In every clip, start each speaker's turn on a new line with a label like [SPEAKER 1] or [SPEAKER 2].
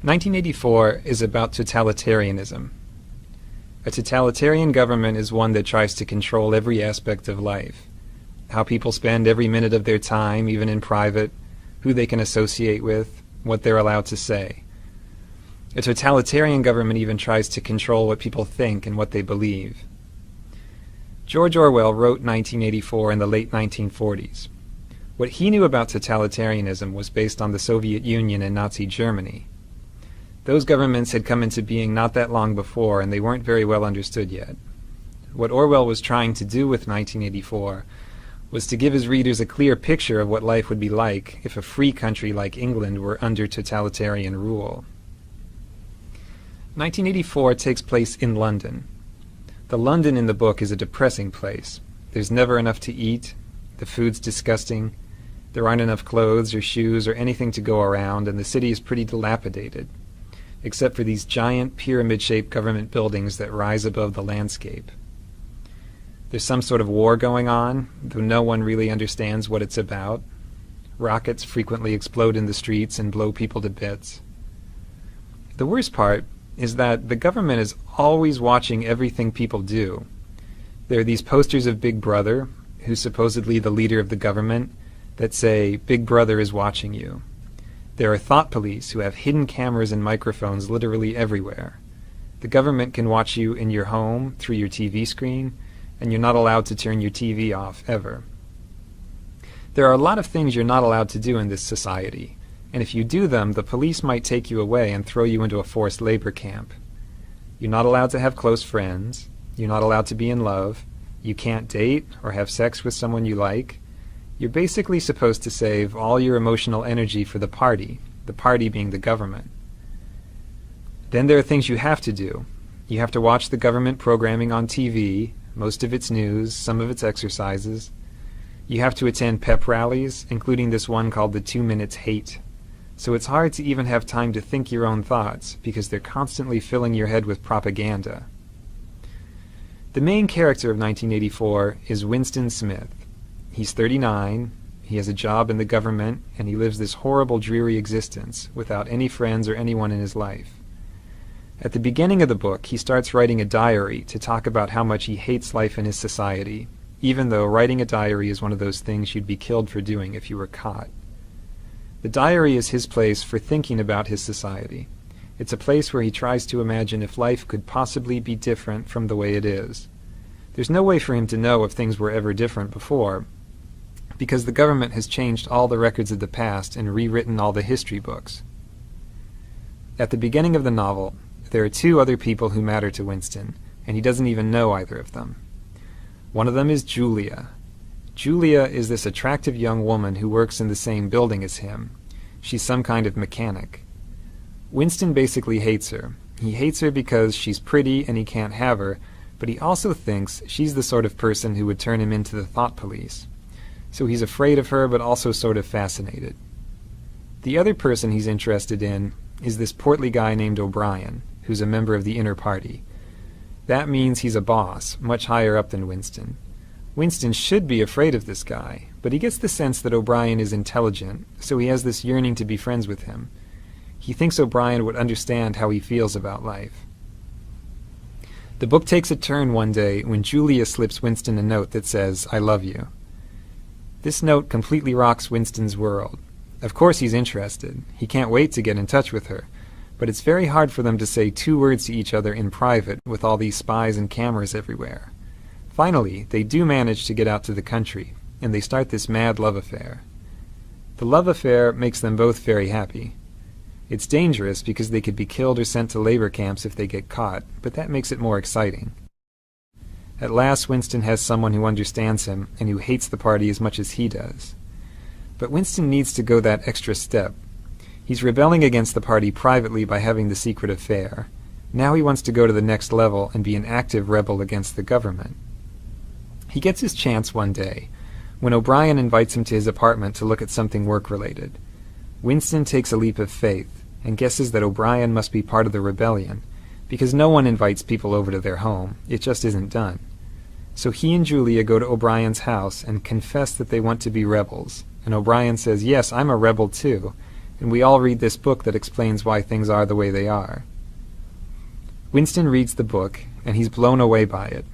[SPEAKER 1] 1984 is about totalitarianism. A totalitarian government is one that tries to control every aspect of life. How people spend every minute of their time, even in private, who they can associate with, what they're allowed to say. A totalitarian government even tries to control what people think and what they believe. George Orwell wrote 1984 in the late 1940s. What he knew about totalitarianism was based on the Soviet Union and Nazi Germany. Those governments had come into being not that long before, and they weren't very well understood yet. What Orwell was trying to do with 1984 was to give his readers a clear picture of what life would be like if a free country like England were under totalitarian rule. 1984 takes place in London. The London in the book is a depressing place. There's never enough to eat, the food's disgusting, there aren't enough clothes or shoes or anything to go around, and the city is pretty dilapidated, except for these giant pyramid-shaped government buildings that rise above the landscape. There's some sort of war going on, though no one really understands what it's about. Rockets frequently explode in the streets and blow people to bits. The worst part is that the government is always watching everything people do. There are these posters of Big Brother, who's supposedly the leader of the government, that say, "Big Brother is watching you." There are thought police who have hidden cameras and microphones literally everywhere. The government can watch you in your home, through your TV screen, and you're not allowed to turn your TV off, ever. There are a lot of things you're not allowed to do in this society, and if you do them, the police might take you away and throw you into a forced labor camp. You're not allowed to have close friends. You're not allowed to be in love. You can't date or have sex with someone you like. You're basically supposed to save all your emotional energy for the party being the government. Then there are things you have to do. You have to watch the government programming on TV, most of its news, some of its exercises. You have to attend pep rallies, including this one called the 2 Minutes Hate. So it's hard to even have time to think your own thoughts, because they're constantly filling your head with propaganda. The main character of 1984 is Winston Smith. He's 39, he has a job in the government, and he lives this horrible, dreary existence without any friends or anyone in his life. At the beginning of the book, he starts writing a diary to talk about how much he hates life in his society, even though writing a diary is one of those things you'd be killed for doing if you were caught. The diary is his place for thinking about his society. It's a place where he tries to imagine if life could possibly be different from the way it is. There's no way for him to know if things were ever different before, because the government has changed all the records of the past and rewritten all the history books. At the beginning of the novel, there are two other people who matter to Winston, and he doesn't even know either of them. One of them is Julia. Julia is this attractive young woman who works in the same building as him. She's some kind of mechanic. Winston basically hates her. He hates her because she's pretty and he can't have her, but he also thinks she's the sort of person who would turn him into the thought police. So he's afraid of her, but also sort of fascinated. The other person he's interested in is this portly guy named O'Brien, who's a member of the inner party. That means he's a boss, much higher up than Winston. Winston should be afraid of this guy, but he gets the sense that O'Brien is intelligent, so he has this yearning to be friends with him. He thinks O'Brien would understand how he feels about life. The book takes a turn one day when Julia slips Winston a note that says, "I love you." This note completely rocks Winston's world. Of course he's interested. He can't wait to get in touch with her. But it's very hard for them to say 2 words to each other in private with all these spies and cameras everywhere. Finally, they do manage to get out to the country, and they start this mad love affair. The love affair makes them both very happy. It's dangerous because they could be killed or sent to labor camps if they get caught, but that makes it more exciting. At last, Winston has someone who understands him and who hates the party as much as he does. But Winston needs to go that extra step. He's rebelling against the party privately by having the secret affair. Now he wants to go to the next level and be an active rebel against the government. He gets his chance one day, when O'Brien invites him to his apartment to look at something work-related. Winston takes a leap of faith and guesses that O'Brien must be part of the rebellion, because no one invites people over to their home. It just isn't done. So he and Julia go to O'Brien's house and confess that they want to be rebels, and O'Brien says, "Yes, I'm a rebel too," and we all read this book that explains why things are the way they are. Winston reads the book, and he's blown away by it.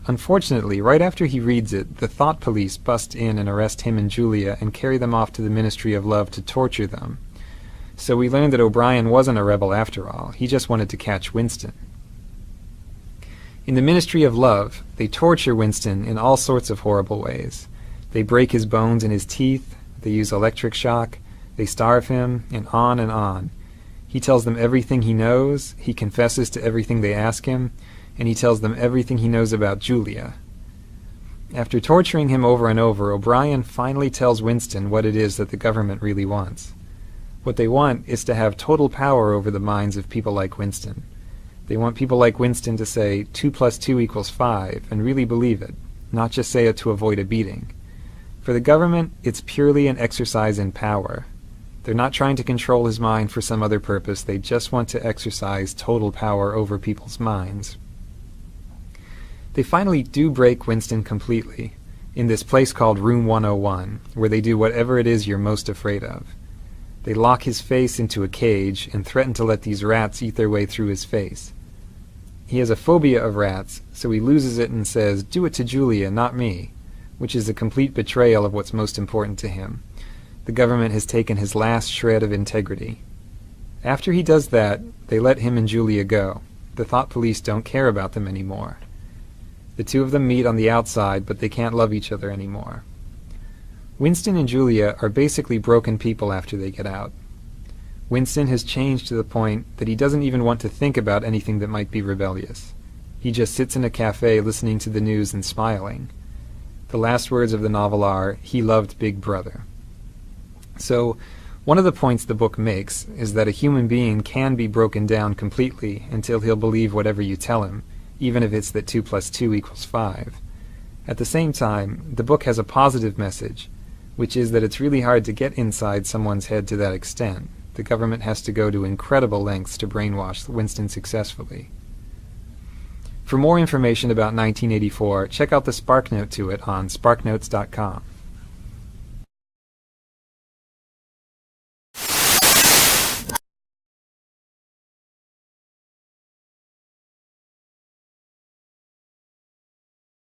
[SPEAKER 1] Unfortunately, right after he reads it, the thought police bust in and arrest him and Julia and carry them off to the Ministry of Love to torture them. So we learn that O'Brien wasn't a rebel after all. He just wanted to catch Winston. In the Ministry of Love, they torture Winston in all sorts of horrible ways. They break his bones in his teeth, they use electric shock, they starve him, and on and on. He tells them everything he knows, he confesses to everything they ask him, and he tells them everything he knows about Julia. After torturing him over and over, O'Brien finally tells Winston what it is that the government really wants. What they want is to have total power over the minds of people like Winston. They want people like Winston to say 2 + 2 = 5 and really believe it, not just say it to avoid a beating. For the government, it's purely an exercise in power. They're not trying to control his mind for some other purpose. They just want to exercise total power over people's minds. They finally do break Winston completely, in this place called Room 101, where they do whatever it is you're most afraid of. They lock his face into a cage and threaten to let these rats eat their way through his face. He has a phobia of rats, so he loses it and says, "Do it to Julia, not me," which is a complete betrayal of what's most important to him. The government has taken his last shred of integrity. After he does that, they let him and Julia go. The thought police don't care about them anymore. The two of them meet on the outside, but they can't love each other anymore. Winston and Julia are basically broken people after they get out. Winston has changed to the point that he doesn't even want to think about anything that might be rebellious. He just sits in a cafe listening to the news and smiling. The last words of the novel are, "He loved Big Brother." So, one of the points the book makes is that a human being can be broken down completely until he'll believe whatever you tell him, even if it's that 2 + 2 = 5. At the same time, the book has a positive message, which is that it's really hard to get inside someone's head to that extent. The government has to go to incredible lengths to brainwash Winston successfully. For more information about 1984, check out the SparkNote to it on sparknotes.com.